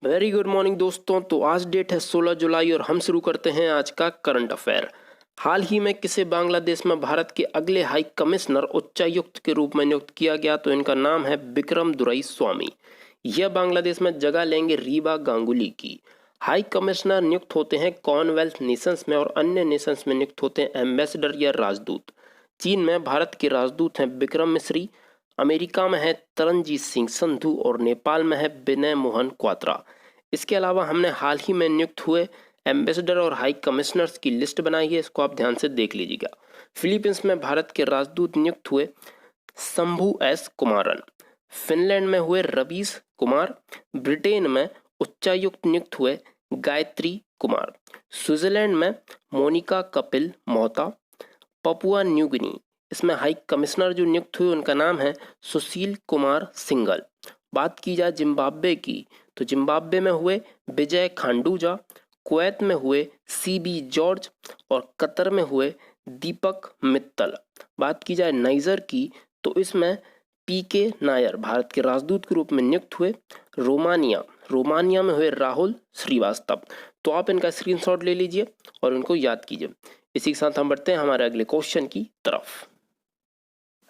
Very good morning दोस्तों। तो आज डेट है 16 जुलाई और हम शुरू करते हैं आज का करंट अफेयर। हाल ही में किसे बांग्लादेश में भारत के अगले हाई कमिश्नर उच्चायुक्त के रूप में नियुक्त किया गया? तो इनका नाम है बिक्रम दुराईस्वामी। यह बांग्लादेश में जगह लेंगे रीबा गांगुली की। हाई कमिश्नर नियुक्त होते हैं कॉमनवेल्थ नेशंस में और अन्य नेशंस में नियुक्त होते हैं एम्बेसडर या राजदूत। चीन में भारत के राजदूत हैं बिक्रम मिश्री, अमेरिका में है तरनजीत सिंह संधू और नेपाल में है विनय मोहन क्वात्रा। इसके अलावा हमने हाल ही में नियुक्त हुए एम्बेसडर और हाई कमिश्नर्स की लिस्ट बनाई है, इसको आप ध्यान से देख लीजिएगा। फिलीपींस में भारत के राजदूत नियुक्त हुए शंभू एस कुमारन, फिनलैंड में हुए रवीश कुमार, ब्रिटेन में उच्चायुक्त नियुक्त हुए गायत्री कुमार, स्विट्जरलैंड में Monika Kapil Mohta, Papua New Guinea इसमें हाई कमिश्नर जो नियुक्त हुए उनका नाम है सुशील कुमार सिंगल। बात की जाए जिम्बाब्वे की तो जिम्बाब्वे में हुए विजय खांडूजा, कुवैत में हुए सीबी जॉर्ज और कतर में हुए दीपक मित्तल। बात की जाए नाइजर की तो इसमें पीके नायर भारत के राजदूत के रूप में नियुक्त हुए। रोमानिया में हुए राहुल श्रीवास्तव। तो आप इनका स्क्रीनशॉट ले लीजिए और इनको याद कीजिए। इसी के साथ हम बढ़ते हैं हमारे अगले क्वेश्चन की तरफ।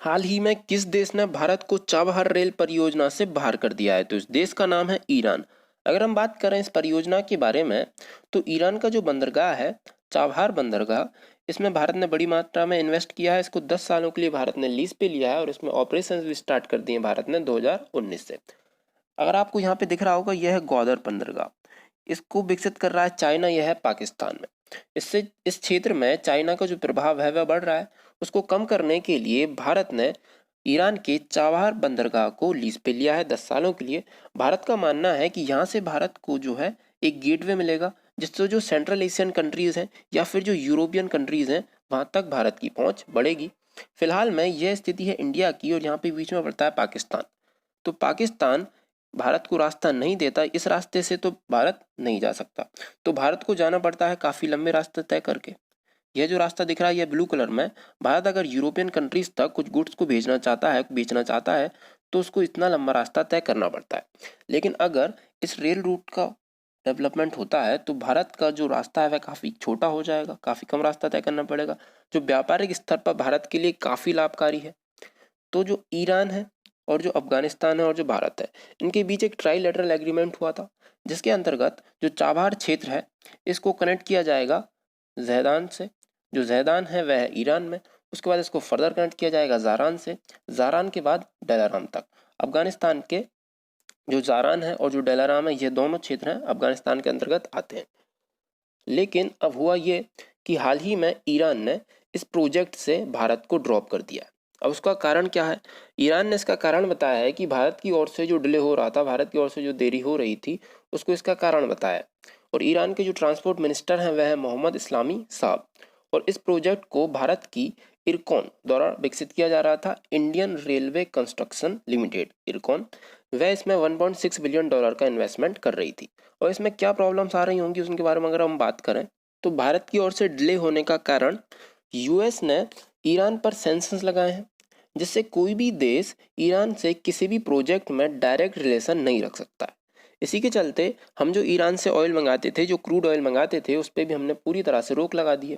हाल ही में किस देश ने भारत को चाबहार रेल परियोजना से बाहर कर दिया है? तो इस देश का नाम है ईरान। अगर हम बात करें इस परियोजना के बारे में तो ईरान का जो बंदरगाह है चाबहार बंदरगाह, इसमें भारत ने बड़ी मात्रा में इन्वेस्ट किया है। इसको 10 सालों के लिए भारत ने लीज पे लिया है और इसमें ऑपरेशन भी स्टार्ट कर दिए भारत ने 2019 से। अगर आपको यहाँ पे दिख रहा होगा यह है ग्वादर बंदरगाह। इसको विकसित कर रहा है चाइना, यह है पाकिस्तान में। इससे इस क्षेत्र में चाइना का जो प्रभाव है वह बढ़ रहा है। उसको कम करने के लिए भारत ने ईरान के चाबहार बंदरगाह को लीज पे लिया है 10 सालों के लिए। भारत का मानना है कि यहाँ से भारत को जो है एक गेटवे मिलेगा, जिससे जो सेंट्रल एशियन कंट्रीज हैं या फिर जो यूरोपियन कंट्रीज हैं वहाँ तक भारत की पहुँच बढ़ेगी। फिलहाल में यह स्थिति है इंडिया की और यहाँ पे बीच में पड़ता है पाकिस्तान। तो पाकिस्तान भारत को रास्ता नहीं देता, इस रास्ते से तो भारत नहीं जा सकता। तो भारत को जाना पड़ता है काफ़ी लंबे रास्ते तय करके। यह जो रास्ता दिख रहा है यह ब्लू कलर में, भारत अगर यूरोपियन कंट्रीज तक कुछ गुड्स को भेजना चाहता है, बेचना चाहता है, तो उसको इतना लंबा रास्ता तय करना पड़ता है। लेकिन अगर इस रेल रूट का डेवलपमेंट होता है तो भारत का जो रास्ता है वह काफ़ी छोटा हो जाएगा, काफ़ी कम रास्ता तय करना पड़ेगा, जो व्यापारिक स्तर पर भारत के लिए काफ़ी लाभकारी है। तो जो ईरान है और जो अफगानिस्तान है और जो भारत है, इनके बीच एक ट्राइलेटरल एग्रीमेंट हुआ था, जिसके अंतर्गत जो चाबहार क्षेत्र है इसको कनेक्ट किया जाएगा जैदान से। जो जैदान है वह है ईरान में। उसके बाद इसको फर्दर कनेक्ट किया जाएगा जारान से, जारान के बाद डेलाराम तक। अफगानिस्तान के जो जारान है और जो डेलाराम है ये दोनों क्षेत्र हैं अफगानिस्तान के अंतर्गत आते हैं। लेकिन अब हुआ ये कि हाल ही में ईरान ने इस प्रोजेक्ट से भारत को ड्रॉप कर दिया। अब उसका कारण क्या है? ईरान ने इसका कारण बताया है कि भारत की ओर से जो डिले हो रहा था, भारत की ओर से जो देरी हो रही थी, उसको इसका कारण बताया। और ईरान के जो ट्रांसपोर्ट मिनिस्टर हैं वह है मोहम्मद इस्लामी साहब। और इस प्रोजेक्ट को भारत की इरकॉन द्वारा विकसित किया जा रहा था, Indian railway construction limited IRCON. वह इसमें 1.6 बिलियन डॉलर का इन्वेस्टमेंट कर रही थी। और इसमें क्या प्रॉब्लम्स आ रही होंगी उनके बारे में अगर हम बात करें तो भारत की ओर से डिले होने का कारण यूएस ने ईरान पर सैंक्शंस लगाए हैं, जिससे कोई भी देश ईरान से किसी भी प्रोजेक्ट में डायरेक्ट रिलेशन नहीं रख सकता है। इसी के चलते हम जो ईरान से ऑयल मंगाते थे, जो क्रूड ऑयल मंगाते थे, उस पर भी हमने पूरी तरह से रोक लगा दी है।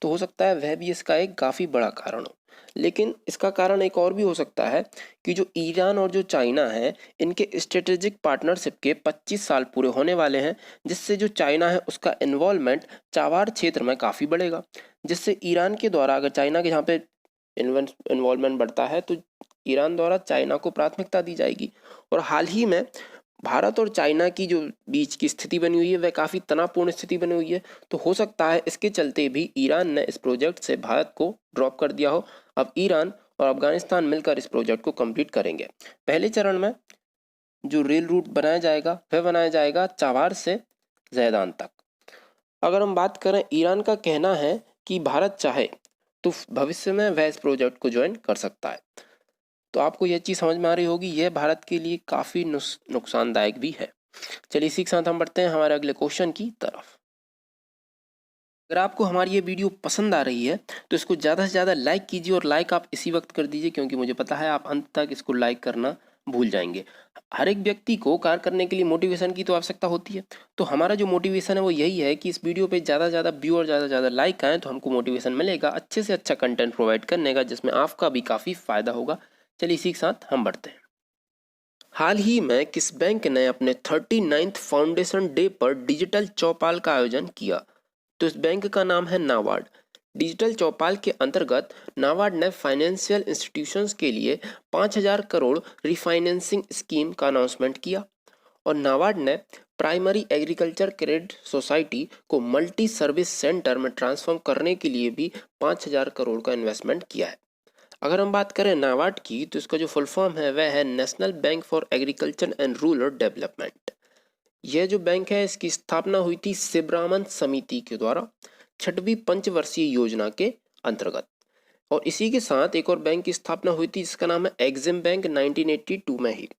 तो हो सकता है वह भी इसका एक काफ़ी बड़ा कारण हो। लेकिन इसका कारण एक और भी हो सकता है कि जो ईरान और जो चाइना है, इनके स्ट्रेटेजिक पार्टनरशिप के 25 साल पूरे होने वाले हैं, जिससे जो चाइना है उसका इन्वॉल्वमेंट चाबहार क्षेत्र में काफ़ी बढ़ेगा। जिससे ईरान के द्वारा अगर चाइना के यहाँ पे इन्वॉल्वमेंट बढ़ता है तो ईरान द्वारा चाइना को प्राथमिकता दी जाएगी। और हाल ही में भारत और चाइना की जो बीच की स्थिति बनी हुई है वह काफ़ी तनावपूर्ण स्थिति बनी हुई है। तो हो सकता है इसके चलते भी ईरान ने इस प्रोजेक्ट से भारत को ड्रॉप कर दिया हो। अब ईरान और अफगानिस्तान मिलकर इस प्रोजेक्ट को कंप्लीट करेंगे। पहले चरण में जो रेल रूट बनाया जाएगा वह बनाया जाएगा चाबार से जैदान तक। अगर हम बात करें, ईरान का कहना है कि भारत चाहे तो भविष्य में वह इस प्रोजेक्ट को ज्वाइन कर सकता है। तो आपको यह चीज़ समझ में आ रही होगी, यह भारत के लिए काफ़ी नुकसानदायक भी है। चलिए इसी के साथ हम बढ़ते हैं हमारे अगले क्वेश्चन की तरफ। अगर आपको हमारी ये वीडियो पसंद आ रही है तो इसको ज़्यादा से ज़्यादा लाइक कीजिए और लाइक आप इसी वक्त कर दीजिए, क्योंकि मुझे पता है आप अंत तक इसको लाइक करना भूल जाएंगे। हर एक व्यक्ति को कार्य करने के लिए मोटिवेशन की तो आवश्यकता होती है। तो हमारा जो मोटिवेशन है वो यही है कि इस वीडियो पे ज़्यादा से ज़्यादा व्यू और ज़्यादा से ज़्यादा लाइक आए तो हमको मोटिवेशन मिलेगा अच्छे से अच्छा कंटेंट प्रोवाइड करने का, जिसमें आपका भी काफ़ी फायदा होगा। चलिए इसी के साथ हम बढ़ते हैं। हाल ही में किस बैंक ने अपने 39th फाउंडेशन डे पर डिजिटल चौपाल का आयोजन किया? तो इस बैंक का नाम है नाबार्ड। डिजिटल चौपाल के अंतर्गत नाबार्ड ने फाइनेंशियल इंस्टीट्यूशंस के लिए 5,000 करोड़ रिफाइनेंसिंग स्कीम का अनाउंसमेंट किया। और नाबार्ड ने प्राइमरी एग्रीकल्चर क्रेडिट सोसाइटी को मल्टी सर्विस सेंटर में ट्रांसफॉर्म करने के लिए भी 5,000 करोड़ का इन्वेस्टमेंट किया है। अगर हम बात करें नाबार्ड की तो इसका जो फुल फॉर्म है वह है national bank for agriculture and rural development. यह जो बैंक है इसकी स्थापना हुई थी सिब्रामन समिति के द्वारा 6वीं पंचवर्षीय योजना के अंतर्गत। और इसी के साथ एक और बैंक की स्थापना हुई थी जिसका नाम है एग्जिम बैंक 1982 में ही।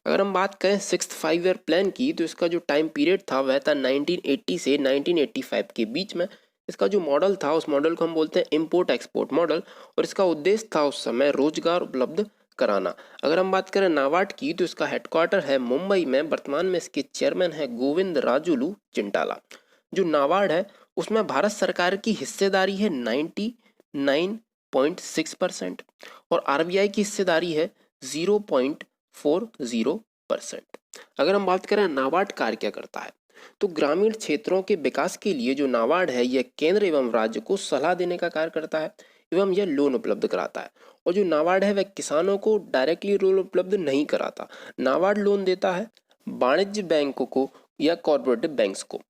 अगर हम बात करें 6th 5 ईयर प्लान की तो इसका जो टाइम पीरियड था वह था 1980 से 1985 के बीच में। इसका जो मॉडल था उस मॉडल को हम बोलते हैं इम्पोर्ट एक्सपोर्ट मॉडल, और इसका उद्देश्य था उस समय रोजगार उपलब्ध कराना। अगर हम बात करें नाबार्ड की तो इसका हेडक्वार्टर है मुंबई में। वर्तमान में इसके चेयरमैन है गोविंद राजुलू चिंटाला। जो नाबार्ड है उसमें भारत सरकार की हिस्सेदारी है 99.6% और आरबीआई की हिस्सेदारी है 0.40%। अगर हम बात करें नाबार्ड कार्य क्या करता है तो ग्रामीण क्षेत्रों के विकास के लिए जो नाबार्ड है यह केंद्र एवं राज्य को सलाह देने का कार्य करता है एवं यह लोन उपलब्ध कराता है। और जो नाबार्ड है वह किसानों को डायरेक्टली लोन उपलब्ध नहीं कराता। नाबार्ड लोन देता है वाणिज्य बैंकों को या कॉर्पोरेटिव बैंक्स को।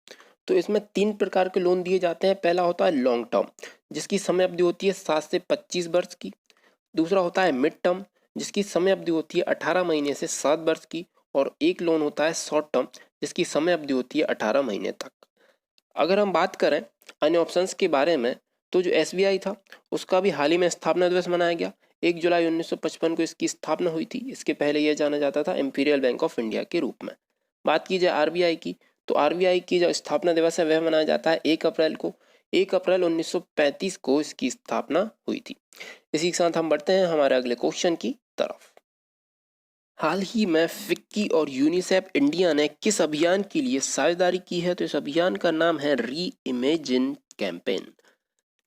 तो इसमें 3 प्रकार के लोन दिए जाते हैं। पहला होता है लॉन्ग टर्म जिसकी समय अवधि होती है 7 से 25 वर्ष की। दूसरा होता है मिड टर्म जिसकी समय अवधि होती है 18 महीने से 7 वर्ष की। और एक लोन होता है शॉर्ट टर्म जिसकी समय अवधि होती है 18 महीने तक। अगर हम बात करें अन्य ऑप्शंस के बारे में तो जो एसबीआई था उसका भी हाल ही में स्थापना दिवस मनाया गया। 1 जुलाई 1955 को इसकी स्थापना हुई थी। इसके पहले यह जाना जाता था इंपीरियल बैंक ऑफ इंडिया के रूप में। बात की जाए आरबीआई की तो आरबीआई की जो स्थापना दिवस है वह मनाया जाता है 1 अप्रैल को। 1 अप्रैल 1935 को इसकी स्थापना हुई थी। इसी के साथ हम बढ़ते हैं हमारे अगले क्वेश्चन की तरफ। हाल ही में फिक्की और यूनिसेफ इंडिया ने किस अभियान के लिए साझेदारी की है? तो इस अभियान का नाम है re imagine campaign.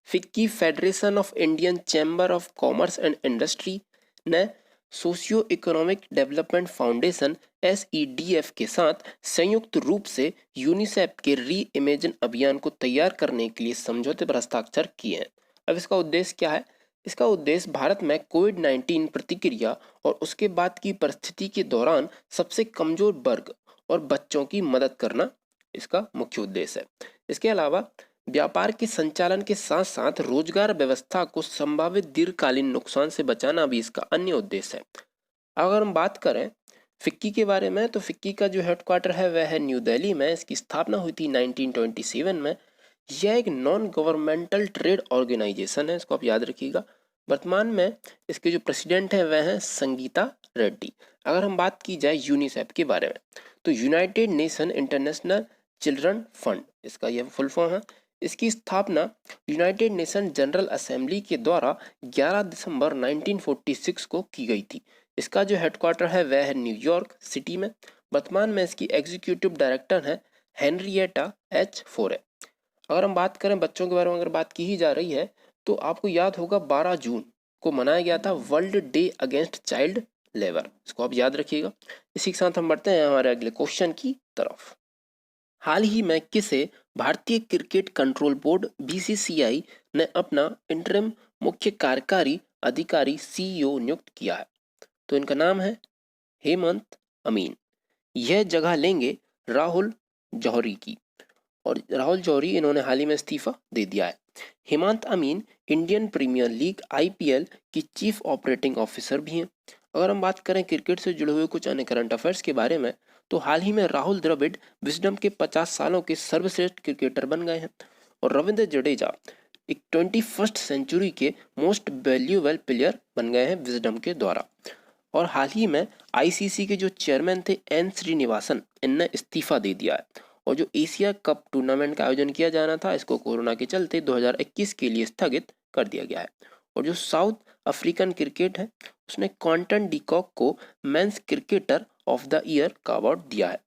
FICCI federation of Indian chamber of commerce and industry ने socio economic development foundation SEDF के साथ संयुक्त रूप से यूनिसेफ के री इमेजिन अभियान को तैयार करने के लिए समझौते पर हस्ताक्षर किए हैं। अब इसका उद्देश्य क्या है? इसका उद्देश्य भारत में कोविड-19 प्रतिक्रिया और उसके बाद की परिस्थिति के दौरान सबसे कमजोर वर्ग और बच्चों की मदद करना इसका मुख्य उद्देश्य है। इसके अलावा व्यापार के संचालन के साथ साथ रोजगार व्यवस्था को संभावित दीर्घकालीन नुकसान से बचाना भी इसका अन्य उद्देश्य है। अगर हम बात करें फिक्की के बारे में तो फिक्की का जो हेडक्वार्टर है वह है न्यू दिल्ली में। इसकी स्थापना हुई थी 1927 में। यह एक नॉन गवर्नमेंटल ट्रेड ऑर्गेनाइजेशन है, इसको आप याद रखिएगा। वर्तमान में इसके जो प्रेसिडेंट हैं वह हैं संगीता रेड्डी। अगर हम बात की जाए यूनिसेफ के बारे में तो United nation international children fund इसका यह फुल फॉर्म है। इसकी स्थापना यूनाइटेड नेशन जनरल असेंबली के द्वारा 11 दिसंबर 1946 को की गई थी। इसका जो हेडक्वार्टर है वह है न्यूयॉर्क सिटी में। वर्तमान में इसकी एग्जीक्यूटिव डायरेक्टर है हेनरिएटा H. फोरे। अगर हम बात करें बच्चों के बारे में अगर बात की ही जा रही है तो आपको याद होगा 12 जून को मनाया गया था world day against child labour. इसको आप याद रखिएगा। इसी के साथ हम बढ़ते हैं हमारे अगले क्वेश्चन की तरफ। हाल ही में किसे भारतीय क्रिकेट कंट्रोल बोर्ड BCCI ने अपना इंटरिम मुख्य कार्यकारी अधिकारी CEO नियुक्त किया है? तो इनका नाम है हेमंत अमीन। यह जगह लेंगे राहुल जौहरी की, और राहुल जौहरी इन्होंने हाल ही में इस्तीफा दे दिया है। हेमंत अमीन इंडियन प्रीमियर लीग IPL की चीफ ऑपरेटिंग ऑफिसर भी हैं। अगर हम बात करें क्रिकेट से जुड़े हुए कुछ अन्य करंट अफेयर्स के बारे में तो हाल ही में राहुल द्रविड़ विजडम के 50 सालों के सर्वश्रेष्ठ क्रिकेटर बन गए हैं। और रविंद्र जडेजा एक 21st सेंचुरी के मोस्ट वैल्यूएबल प्लेयर बन गए हैं विजडम के द्वारा। और हाल ही में ICC के जो चेयरमैन थे N श्रीनिवासन इनने इस्तीफा दे दिया है। और जो एशिया कप टूर्नामेंट का आयोजन किया जाना था इसको कोरोना के चलते 2021 के लिए स्थगित कर दिया गया है। और जो साउथ अफ्रीकन क्रिकेट है उसने क्वांटन डिकॉक को men's cricketer of the year का अवार्ड दिया है।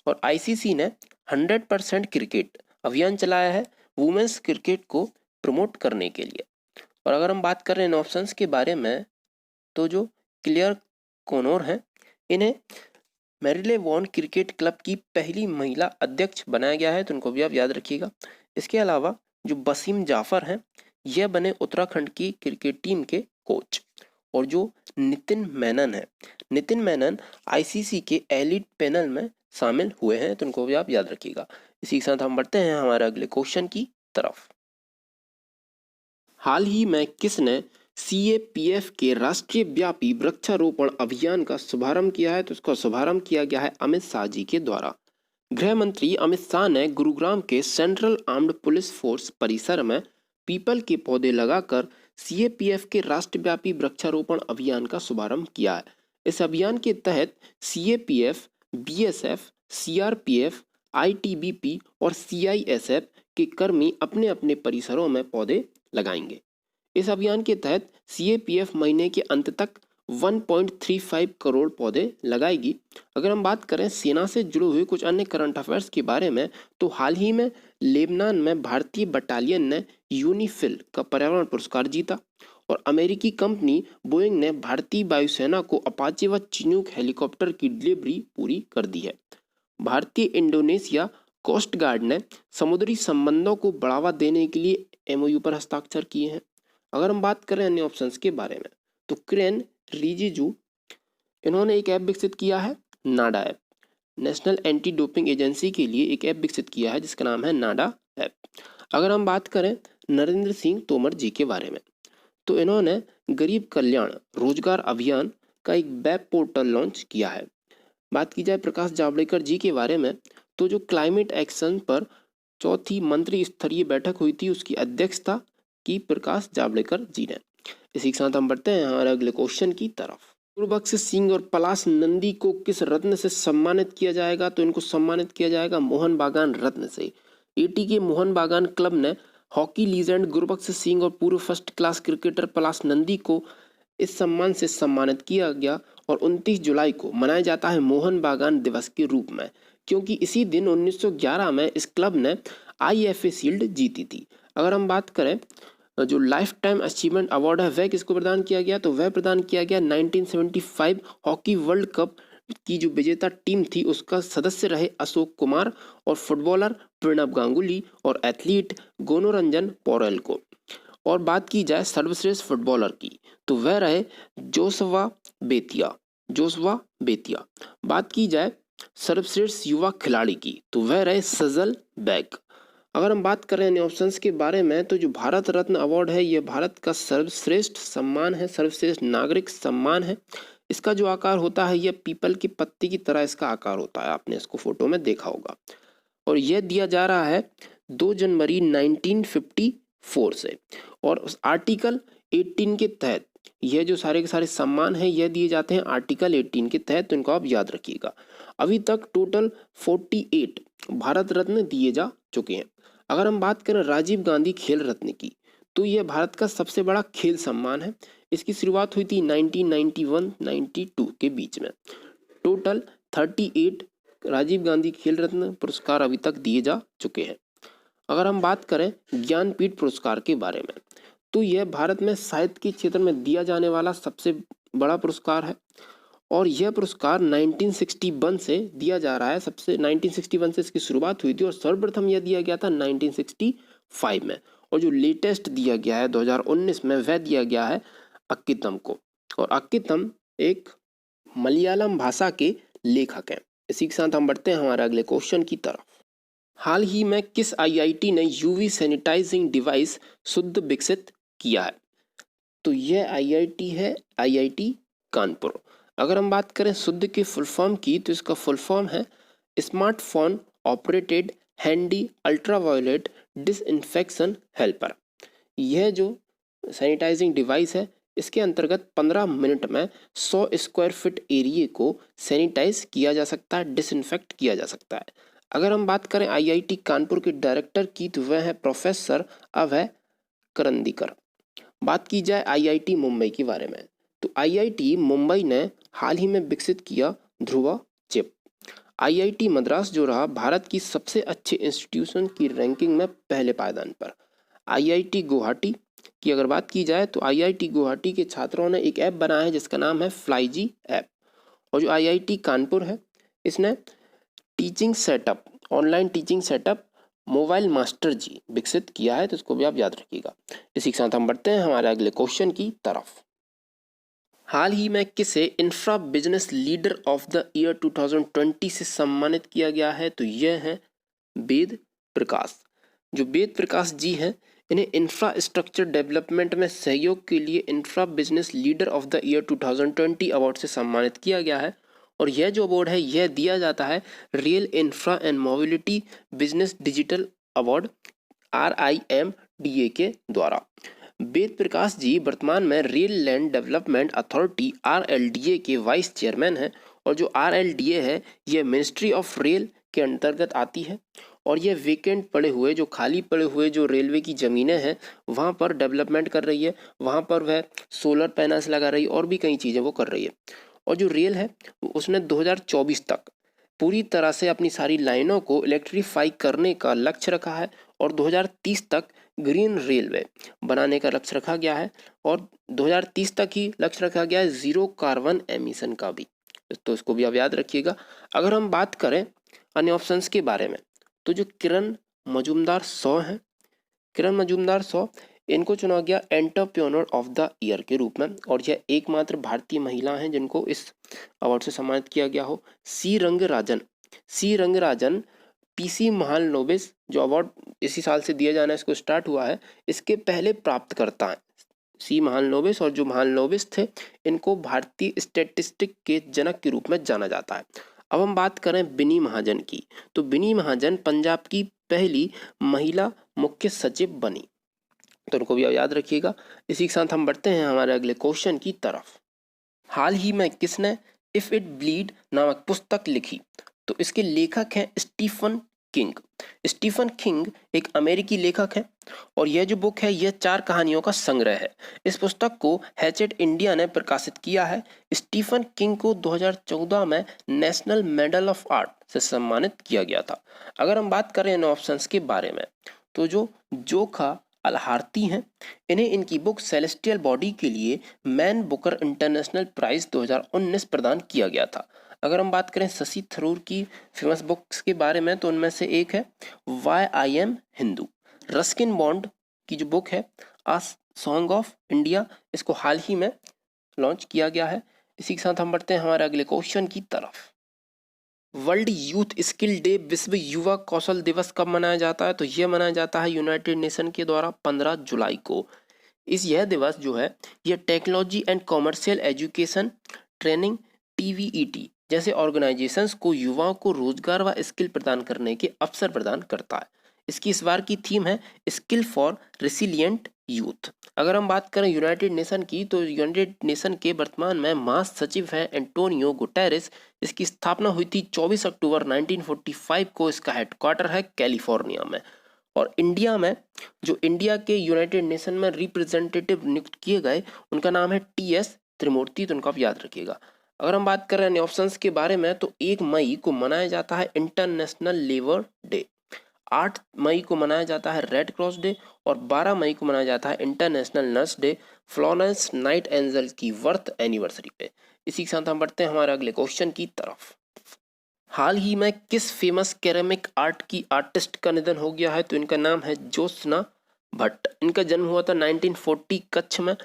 और आईसीसी ने 100% क्रिकेट अभियान चलाया है वुमेन्स क्रिकेट को प्रमोट करने के लिए। और अगर हम बात कर रहे हैं इन ऑप्शंस के बारे में, तो जो क्लेयर कोनोर हैं इन्हें मैरिलेबोन क्रिकेट क्लब की पहली महिला अध्यक्ष बनाया गया है, तो उनको भी आप याद रखिएगा। इसके अलावा जो वसीम जाफर हैं यह बने उत्तराखंड की क्रिकेट टीम के कोच। और जो नितिन मेनन है, नितिन मेनन आईसीसी के एलिट पैनल में शामिल हुए हैं, तो उनको भी आप याद रखिएगा। इसी के साथ हम बढ़ते हैं हमारे अगले क्वेश्चन की तरफ। हाल ही में किसने सीएपीएफ के राष्ट्रीय व्यापी वृक्षारोपण अभियान का शुभारंभ किया है? तो इसका शुभारंभ किया गया है अमित शाह जी के द्वारा। गृह मंत्री अमित शाह ने गुरुग्राम के सेंट्रल आर्म्ड पुलिस फोर्स परिसर में पीपल के पौधे लगाकर सीएपीएफ के राष्ट्रव्यापी वृक्षारोपण अभियान का शुभारंभ किया है। इस अभियान के तहत सीएपीएफ, बीएसएफ, सीआरपीएफ, आईटीबीपी और सीआईएसएफ के कर्मी अपने अपने परिसरों में पौधे लगाएंगे। इस अभियान के तहत सीएपीएफ महीने के अंत तक 1.35 करोड़ पौधे लगाएगी। अगर हम बात करें सेना से जुड़े हुए कुछ अन्य करंट अफेयर्स के बारे में, तो हाल ही में लेबनान में भारतीय बटालियन ने यूनिफिल का पर्यावरण पुरस्कार जीता। और अमेरिकी कंपनी बोइंग ने भारतीय वायुसेना को अपाचे व चिनूक हेलीकॉप्टर की डिलीवरी पूरी कर दी है। भारतीय इंडोनेशिया कोस्ट गार्ड ने समुद्री संबंधों को बढ़ावा देने के लिए एमओयू पर हस्ताक्षर किए हैं। अगर हम बात करें अन्य ऑप्शंस के बारे में, तो किरेन रिजिजू इन्होंने एक ऐप विकसित किया है NADA app. National anti doping agency के लिए एक ऐप विकसित किया है जिसका नाम है नाडा ऐप। अगर हम बात करें नरेंद्र सिंह तोमर जी के बारे में, तो इन्होंने गरीब कल्याण रोजगार अभियान का एक वेब पोर्टल लॉन्च किया है। बात की जाए प्रकाश जावड़ेकर जी के बारे में, तो जो क्लाइमेट एक्शन पर चौथी मंत्री स्तरीय बैठक हुई थी उसकी अध्यक्षता की प्रकाश जावड़ेकर जी ने। इसी के साथ हम बढ़ते हैं हमारे अगले क्वेश्चन की तरफ। गुरुबख्श सिंह और पलाश नंदी को किस रत्न से सम्मानित किया जाएगा? तो इनको सम्मानित किया जाएगा मोहन बागान रत्न से। एटी के मोहन बागान क्लब ने हॉकी लीजेंड गुरुबख्श सिंह और पूर्व फर्स्ट क्लास क्रिकेटर पलाश नंदी को इस सम्मान से सम्मानित किया गया। और 29 जुलाई को मनाया जाता है मोहन बागान दिवस के रूप में, क्योंकि इसी दिन 1911 में इस क्लब ने आईएफए शील्ड जीती थी। अगर हम बात करें जो लाइफ टाइम अचीवमेंट अवार्ड है वह किसको प्रदान किया गया? तो वह प्रदान किया गया 1975 हॉकी वर्ल्ड कप की जो विजेता टीम थी उसका सदस्य रहे अशोक कुमार, और फुटबॉलर प्रणब गांगुली और एथलीट गोनोरंजन पौरेल को। और बात की जाए सर्वश्रेष्ठ फुटबॉलर की, तो वह रहे जोशवा बेतिया। बात की जाए सर्वश्रेष्ठ युवा खिलाड़ी की, तो वह रहे सजल बैग। अगर हम बात करें इन ऑप्शंस के बारे में, तो जो भारत रत्न अवार्ड है यह भारत का सर्वश्रेष्ठ सम्मान है, सर्वश्रेष्ठ नागरिक सम्मान है। इसका जो आकार होता है यह पीपल की पत्ती की तरह इसका आकार होता है, आपने इसको फोटो में देखा होगा। और यह दिया जा रहा है 2 जनवरी 1954 से। और उस आर्टिकल 18 के तहत यह जो सारे के सारे सम्मान हैं यह दिए जाते हैं आर्टिकल 18 के तहत, तो इनको आप याद रखिएगा। अभी तक टोटल 48 भारत रत्न दिए जा चुके हैं। अगर हम बात करें राजीव गांधी खेल रत्न की, तो यह भारत का सबसे बड़ा खेल सम्मान है। इसकी शुरुआत हुई थी 1991-92 के बीच में। टोटल 38 राजीव गांधी खेल रत्न पुरस्कार अभी तक दिए जा चुके हैं। अगर हम बात करें ज्ञानपीठ पुरस्कार के बारे में, तो यह भारत में साहित्य के क्षेत्र में दिया जाने वाला सबसे बड़ा पुरस्कार है। और यह पुरस्कार 1961 से दिया जा रहा है। 1961 से इसकी शुरुआत हुई थी और सर्वप्रथम यह दिया गया था 1965 में। और जो लेटेस्ट दिया गया है 2019 में वह दिया गया है अक्कितम को। और अक्कितम एक मलयालम भाषा के लेखक हैं। इसी के साथ हम बढ़ते हैं हमारे अगले क्वेश्चन की तरफ। हाल ही में किस आईआईटी ने यूवी सैनिटाइजिंग डिवाइस शुद्ध विकसित किया है? तो यह आईआईटी है आईआईटी कानपुर। अगर हम बात करें शुद्ध के फुल फॉर्म की, तो इसका फुल फॉर्म है smartphone operated handy ultraviolet disinfection helper. यह जो सैनिटाइजिंग डिवाइस है इसके अंतर्गत 15 मिनट में 100 स्क्वायर फीट एरिया को सैनिटाइज किया जा सकता है, डिसइंफेक्ट किया जा सकता है। अगर हम बात करें आईआईटी कानपुर के डायरेक्टर की, तो वह है प्रोफेसर अभय करंदीकर। बात की जाए आईआईटी मुंबई के बारे में, तो आईआईटी मुंबई ने हाल ही में विकसित किया ध्रुवा चिप। आईआईटी मद्रास जो रहा भारत की सबसे अच्छे इंस्टीट्यूशन की रैंकिंग में पहले पायदान पर। आईआईटी गुवाहाटी की अगर बात की जाए, तो आईआईटी गुवाहाटी के छात्रों ने एक ऐप बनाया है जिसका नाम है फ्लाईजी ऐप। और जो आईआईटी कानपुर है, इसने teaching setup, online teaching setup mobile master ji विकसित किया है, तो इसको भी आप याद रखिएगा। इसी के साथ हम बढ़ते हैं हमारे अगले क्वेश्चन की तरफ। हाल ही में किसे infra business leader of the year 2020 से सम्मानित किया गया है, तो यह है वेद प्रकाश। जो वेद प्रकाश जी हैं, इन्हें इंफ्रास्ट्रक्चर डेवलपमेंट में सहयोग के लिए infra business leader of the year 2020 award से सम्मानित किया गया है। और यह जो अवार्ड है यह दिया जाता है real infra and mobility business digital award RIMDA के द्वारा। वेद प्रकाश जी वर्तमान में rail land development authority RLDA के वाइस चेयरमैन हैं। और जो RLDA है यह मिनिस्ट्री ऑफ रेल के अंतर्गत आती है। और यह वेकेंट पड़े हुए, जो खाली पड़े हुए जो रेलवे की ज़मीनें हैं वहाँ पर डेवलपमेंट कर रही है, वहाँ पर वह सोलर पैनल्स लगा रही है और भी कई चीज़ें वो कर रही है। और जो रेल है उसने 2024 तक पूरी तरह से अपनी सारी लाइनों को इलेक्ट्रीफाई करने का लक्ष्य रखा है। और 2030 तक ग्रीन रेलवे बनाने का लक्ष्य रखा गया है। और 2030 तक ही लक्ष्य रखा गया है जीरो कार्बन एमिशन का भी, तो इसको भी आप याद रखिएगा। अगर हम बात करें अन्य ऑप्शंस के बारे में, तो जो किरण मजूमदार 100 हैं, किरण मजूमदार 100 इनको चुना गया एंटरप्रेन्योर ऑफ द ईयर के रूप में। और यह एकमात्र भारतीय महिला हैं जिनको इस अवार्ड से सम्मानित किया गया हो। सी रंगराजन PC महालनोबिस, जो अवार्ड इसी साल से दिया जाना इसको स्टार्ट हुआ है, इसके पहले प्राप्तकर्ता हैं सी महालनोबिस। और जो महालनोबिस थे इनको भारतीय स्टैटिस्टिक के जनक के रूप में जाना जाता है। अब हम बात करें बिनी महाजन की, तो बिनी महाजन पंजाब की पहली महिला मुख्य सचिव बनी, तो उनको भी याद रखिएगा। इसी के साथ हम बढ़ते हैं हमारे अगले क्वेश्चन की तरफ। हाल ही में किसने इफ इट ब्लीड नामक पुस्तक लिखी, तो इसके लेखक हैं स्टीफन किंग। स्टीफन किंग एक अमेरिकी लेखक है और यह जो बुक है यह 4 कहानियों का संग्रह है। इस पुस्तक को हैचेट इंडिया ने प्रकाशित किया है। स्टीफन किंग को 2014 में नेशनल मेडल ऑफ आर्ट से सम्मानित किया गया था। अगर हम बात करें इन ऑप्शंस के बारे में, तो जो जोखा अलहारती हैं, इन्हें इनकी बुक सेलेस्टियल बॉडी के लिए मैन बुकर इंटरनेशनल प्राइज 2019 प्रदान किया गया था। अगर हम बात करें शशि थरूर की फेमस बुक्स के बारे में, तो उनमें से एक है why I am Hindu. Ruskin Bond की जो बुक है आ सॉन्ग ऑफ इंडिया, इसको हाल ही में लॉन्च किया गया है। इसी के साथ हम बढ़ते हैं हमारे अगले क्वेश्चन की तरफ। वर्ल्ड यूथ स्किल डे, विश्व युवा कौशल दिवस कब मनाया जाता है, तो यह मनाया जाता है यूनाइटेड नेशन के द्वारा 15 जुलाई को। यह दिवस जो है यह technology and commercial education training TVET जैसे ऑर्गेनाइजेशंस को युवाओं को रोजगार व स्किल प्रदान करने के अवसर प्रदान करता है। इसकी इस बार की थीम है स्किल फॉर रेसिलिएंट यूथ। अगर हम बात करें यूनाइटेड नेशन की, तो यूनाइटेड नेशन के वर्तमान में महासचिव हैं एंटोनियो गुटेरेस। इसकी स्थापना हुई थी 24 अक्टूबर 1945 को। इसका हेडक्वार्टर है कैलिफोर्निया में। और इंडिया में जो इंडिया के यूनाइटेड नेशन में रिप्रेजेंटेटिव नियुक्त किए गए उनका नाम है TS त्रिमूर्ति, तो उनका आप याद रखिएगा। अगर हम बात कर रहे हैं ऑप्शंस के बारे में, तो 1 मई को मनाया जाता है इंटरनेशनल लेबर डे, 8 मई को मनाया जाता है रेड क्रॉस डे और 12 मई को मनाया जाता है international nurse day Florence night angel की बर्थ एनिवर्सरी पे। इसी के साथ हम बढ़ते हैं हमारे अगले क्वेश्चन की तरफ। हाल ही में किस फेमस कैरेमिक आर्ट की आर्टिस्ट का निधन हो गया है, तो इनका नाम है ज्योत्सना भट्ट। इनका जन्म हुआ था 1940 कच्छ में।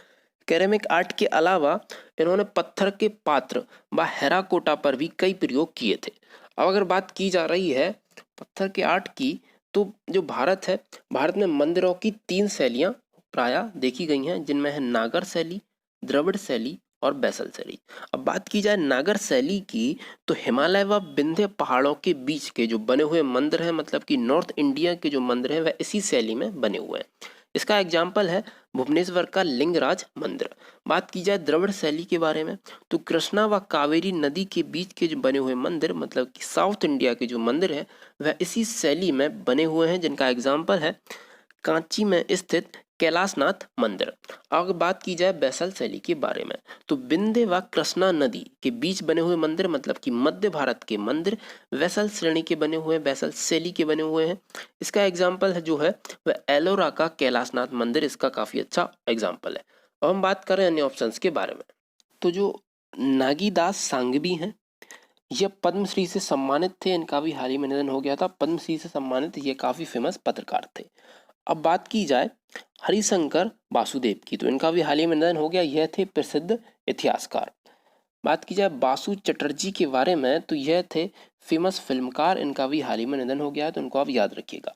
कैरेमिक आर्ट के अलावा इन्होंने पत्थर के पात्र व हेराकोटा पर भी कई प्रयोग किए थे। अब अगर बात की जा रही है पत्थर के आर्ट की, तो जो भारत है, भारत में मंदिरों की 3 शैलियाँ प्रायः देखी गई हैं, जिनमें है नागर शैली, द्रविड़ शैली और बैसल शैली। अब बात की जाए नागर शैली की, तो हिमालय व विंध्य पहाड़ों के बीच के जो बने हुए मंदिर हैं, मतलब कि नॉर्थ इंडिया के जो मंदिर हैं वह इसी शैली में बने हुए हैं। इसका एग्जाम्पल है भुवनेश्वर का लिंगराज मंदिर। बात की जाए द्रविड़ शैली के बारे में, तो कृष्णा व कावेरी नदी के बीच के जो बने हुए मंदिर, मतलब कि साउथ इंडिया के जो मंदिर हैं वह इसी शैली में बने हुए हैं, जिनका एग्जाम्पल है कांची में स्थित कैलाशनाथ मंदिर। अगर बात की जाए बैसल शैली के बारे में, तो विंध्य व कृष्णा नदी के बीच बने हुए मंदिर, मतलब कि मध्य भारत के मंदिर बैसल श्रेणी के बने हुए हैं, बैसल शैली के बने हुए हैं। इसका एग्जाम्पल है जो है वह एलोरा का कैलाशनाथ मंदिर, इसका काफी अच्छा एग्जाम्पल है। अब हम बात करें अन्य ऑप्शंस के बारे में, तो जो नागीदास सांगवी हैं, यह पद्मश्री से सम्मानित थे, इनका भी हाल ही में निधन हो गया था। पद्मश्री से सम्मानित ये काफी फेमस पत्रकार थे। अब बात की जाए हरिशंकर वासुदेव की, तो इनका भी हाल ही में निधन हो गया, यह थे प्रसिद्ध इतिहासकार। बात की जाए बासु चटर्जी के बारे में, तो यह थे फेमस फिल्मकार, इनका भी हाल ही में निधन हो गया है, तो इनको आप याद रखिएगा।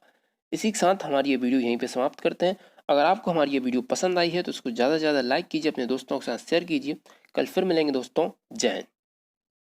इसी के साथ हमारी ये वीडियो यहीं पे समाप्त करते हैं। अगर आपको हमारी ये वीडियो पसंद आई है तो इसको ज़्यादा से ज़्यादा लाइक कीजिए, अपने दोस्तों के साथ शेयर कीजिए। कल फिर मिलेंगे दोस्तों, जय हिंद।